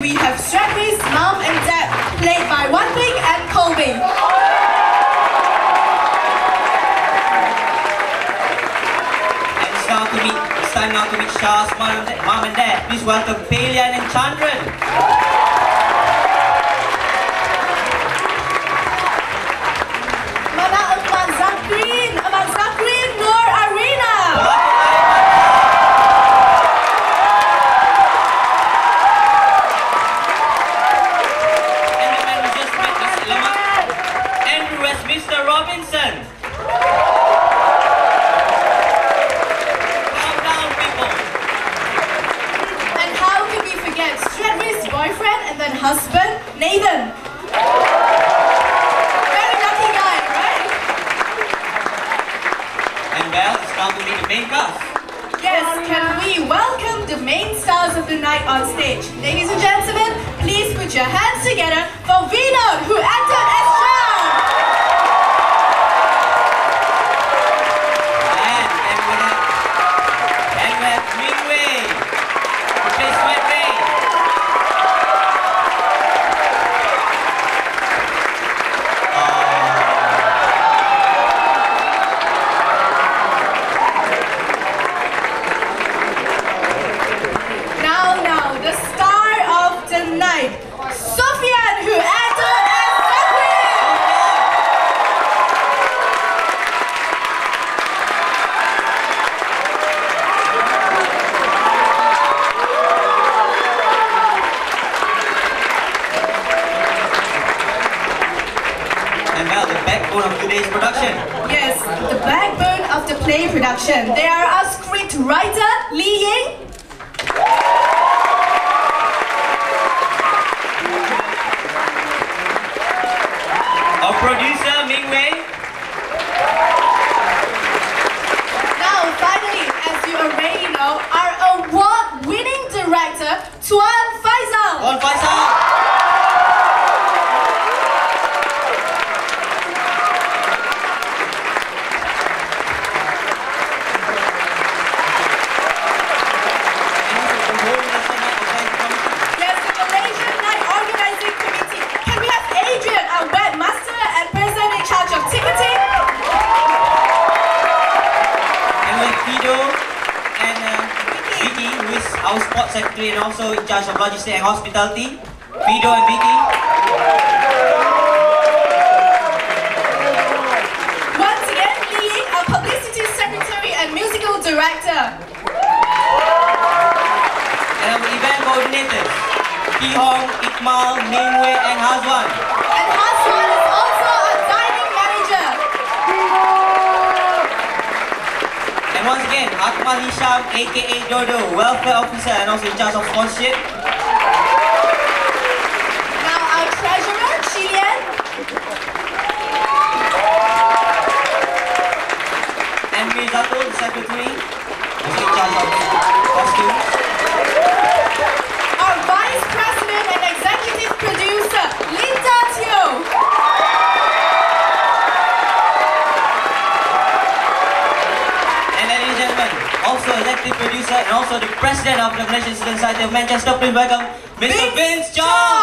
We have Stradley's Mom and Dad, played by Wan Ping and Colby. And it's time now to meet Shah's mom and dad. Please welcome Pelian and Chandran. Mana Ahmad Zakrin, Nur Arena. And the man who just met Miss Lemon, Andrew as Mr. Robinson. Calm down, people. And how could we forget Stradley's boyfriend and then husband, Nathan? Very lucky guy, right? And well, it's time to meet the main cast. Yes, can we welcome the main stars of the night on stage? Ladies and gentlemen, please put your hands together for Vinod, who acted as John. And we have Mingwei, who plays Sweat Ray. Now, the star of the night, Sofian, who acted as Zakrin. And well, the backbone of today's production. Yes, the backbone of the play production. They are our script writer, Li Ying. Our producer, Mingwei. Now, finally, as you already know, our award-winning director, Tuan Faisal. On Faisal. Yes, the Malaysian Night Organizing Committee. Can we have Adrian, our webmaster and person in charge of ticketing? And we have Fido and Vicky, who is our sports secretary and also in charge of logistics and hospitality. Fido and Vicky. Once again, Li Ying, our publicity secretary and musical director. And our event coordinators, Ki Hong, Ikmal, Mingwei and Hazwan. And Haswan is also a dining manager. And once again, Akmal Hisham, aka Dodo, welfare officer and also in charge of sponsorship. Now our treasurer, Chilian. And Mirzato, the secretary, also in charge of costumes. Our vice president and executive producer, Linda Teo. And ladies and gentlemen, also executive producer and also the president of the Malaysian Student Society of Manchester, please welcome Mr. Vince John.